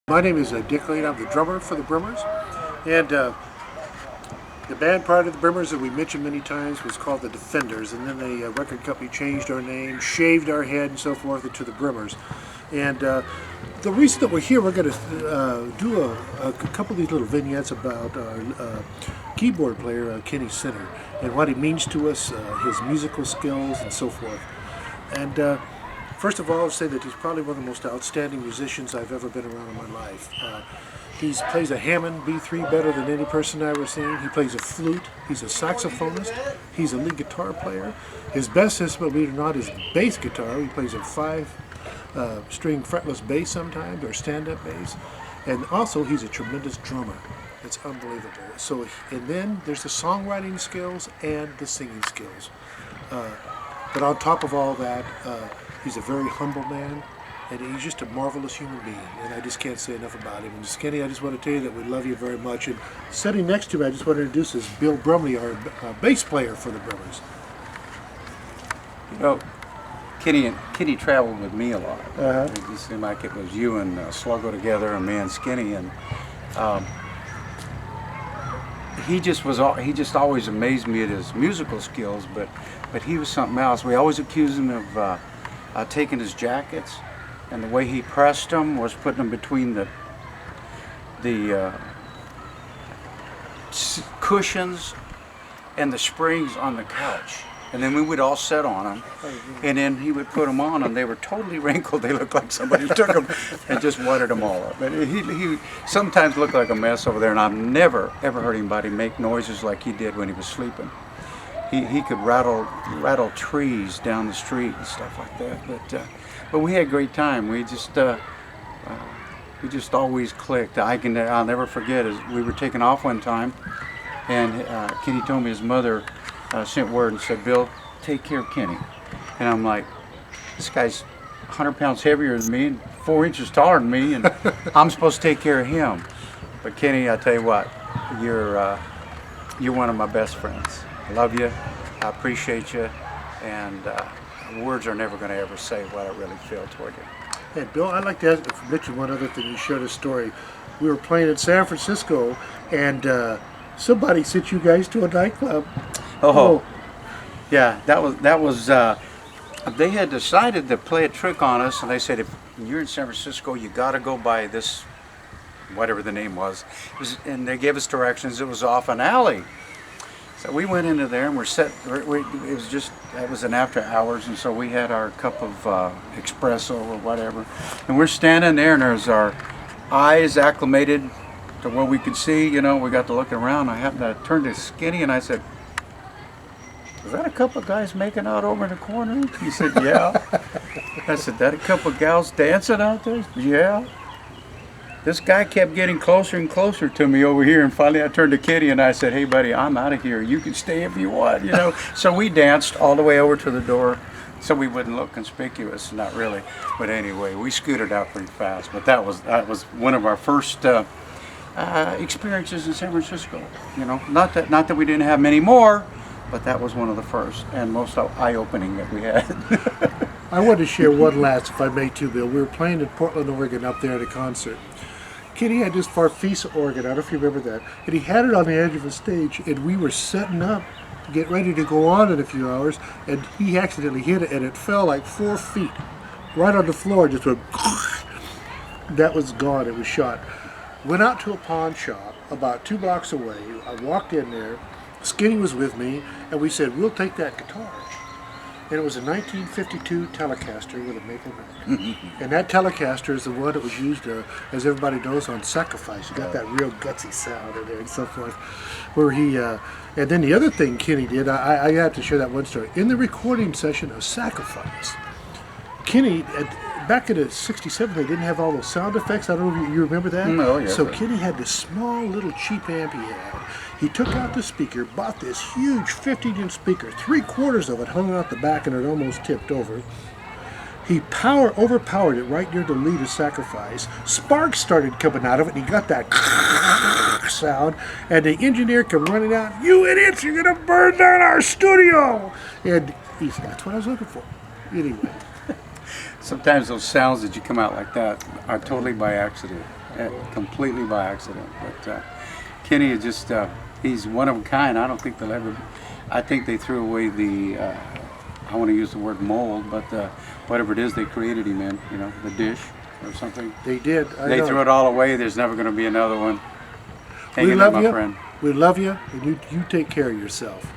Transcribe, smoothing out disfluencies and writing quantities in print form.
My name is Dick Lee, and I'm the drummer for the Brymers. And the band prior to the Brymers that we mentioned many times was called the Defenders, and then the record company changed our name, shaved our head, and so forth into the Brymers. And the reason that we're here, we're going to do a couple of these little vignettes about our keyboard player, Kenny Center, and what he means to us, his musical skills, and so forth. And first of all, I'll say that he's probably one of the most outstanding musicians I've ever been around in my life. He plays a Hammond B3 better than any person I've ever seen. He plays a flute. He's a saxophonist. He's a lead guitar player. His best instrument, believe it or not, is the bass guitar. He plays a five-string fretless bass sometimes, or stand-up bass. And also, he's a tremendous drummer. It's unbelievable. So, and then there's the songwriting skills and the singing skills. But on top of all that, he's a very humble man, and he's just a marvelous human being, and I just can't say enough about him. And Kenny, I just want to tell you that we love you very much. And sitting next to me, I just want to introduce is Bill Brumley, our bass player for the Brymers. You know, Kenny traveled with me a lot. It seemed like it was you and Sluggo together, and me and Skinny, and he just always amazed me at his musical skills, but he was something else. We always accused him of taking his jackets, and the way he pressed them was putting them between the cushions and the springs on the couch, and then we would all sit on them, and then he would put them on, and they were totally wrinkled. They looked like somebody took them and just wadded them all up. But he sometimes looked like a mess over there, and I've never ever heard anybody make noises like he did when he was sleeping. He could rattle trees down the street and stuff like that. But we had a great time. We just always clicked. I'll never forget. We were taking off one time, and Kenny told me his mother sent word and said, "Bill, take care of Kenny." And I'm like, this guy's 100 pounds heavier than me and 4 inches taller than me, and I'm supposed to take care of him. But Kenny, I tell you what, you're one of my best friends. I love you, I appreciate you, and words are never going to ever say what I really feel toward you. Hey, Bill, I'd like to mention one other thing. You shared a story. We were playing in San Francisco, and somebody sent you guys to a nightclub. Oh. Yeah, that was. They had decided to play a trick on us, and they said, if you're in San Francisco, you got to go by this, whatever the name was, and they gave us directions. It was off an alley. So we went into there and it was an after hours, and so we had our cup of espresso or whatever, and we're standing there, and there's our eyes acclimated to what we could see. You know, we got to looking around. I happened to turn to Skinny and I said, "Is that a couple of guys making out over in the corner?" He said, "Yeah." I said, "That a couple of gals dancing out there?" "Yeah." This guy kept getting closer and closer to me over here, and finally I turned to Kitty and I said, "Hey buddy, I'm out of here. You can stay if you want, you know." So we danced all the way over to the door so we wouldn't look conspicuous, not really. But anyway, we scooted out pretty fast. But that was one of our first experiences in San Francisco. You know, not that we didn't have many more, but that was one of the first and most eye-opening that we had. I want to share one last, if I may, too, Bill. We were playing in Portland, Oregon, up there at a concert. Kenny had this Farfisa organ, I don't know if you remember that, and he had it on the edge of a stage, and we were setting up to get ready to go on in a few hours, and he accidentally hit it, and it fell like 4 feet right on the floor, just went. That was gone. It was shot. Went out to a pawn shop about 2 blocks away. I walked in there. Skinny was with me, and we said, "We'll take that guitar." And it was a 1952 Telecaster with a maple neck. And that Telecaster is the one that was used, as everybody knows, on Sacrifice. You got that real gutsy sound in there and so forth. Where and then the other thing Kenny did, I have to share that one story. In the recording session of Sacrifice, Kenny, back in the '67, they didn't have all those sound effects. I don't know if you remember that? No, yes. So Kenny had this small little cheap amp he had. He took out the speaker, bought this huge 15-inch speaker, 3/4 of it hung out the back and it almost tipped over. He overpowered it right near the lead of Sacrifice. Sparks started coming out of it, and he got that sound, and the engineer came running out, "You idiots, you're gonna burn down our studio!" And that's what I was looking for. Anyway. Sometimes those sounds that you come out like that are totally by accident. completely by accident. But Kenny is just, he's one of a kind. I don't think they'll ever, I think they threw away the, I want to use the word mold, but whatever it is they created him in, you know, the dish or something. They did. They threw it all away. There's never going to be another one. Hang We in there, love my you. friend. We love you, and you take care of yourself.